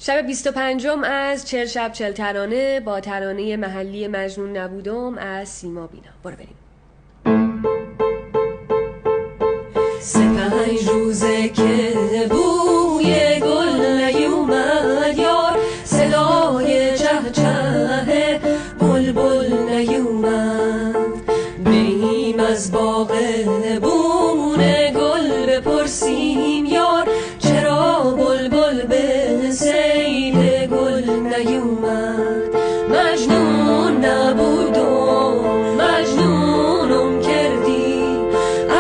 شب 25 از 40 شب 40 ترانه با ترانه محلی مجنون نبودم از سیما بینا. برو بریم. 5 روزه که بوی گل نیومد یار، صدای چهچه بلبل نیومد. بریم از باغ بون گل بپرسیم یار، چرا بلبل به صید گل نیومد. مجنون نبودم مجنونم کردی،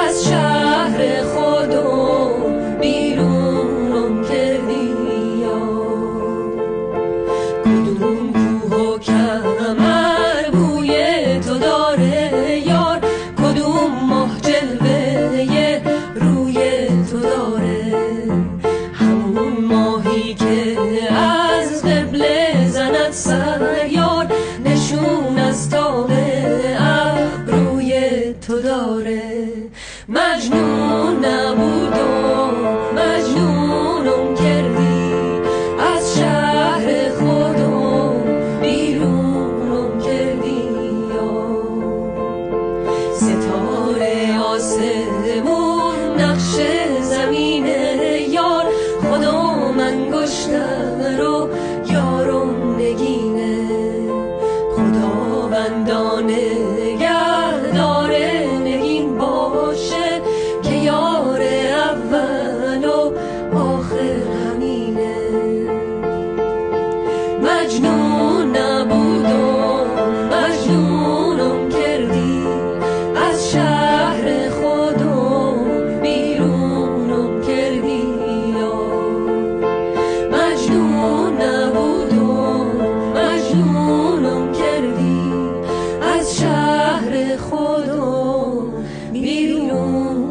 از شهر خودم بیرونم کردی یار. کدوم کوه و کمر بوی تو داره یار، کدوم ماه جلوه روی تو داره. همون ماهی که از قبله زند سر یار، نشون از تاب ابروی تو داره. مجنون نبودم مجنونم کردی، از شهر خودم بیرونم کردی یار. ستاره آسمون نقش زمینه یار، خودم انگشتر و یارم نگینه. خداوندانه نگهداره نگین باشه، که یار اول و آخر همینه. مجنون نبودم مجنونم کردی، از شهر خودم بیرونم کردی یار. مجنون نبودم مجنونم کردی، از شهر خودم بیرون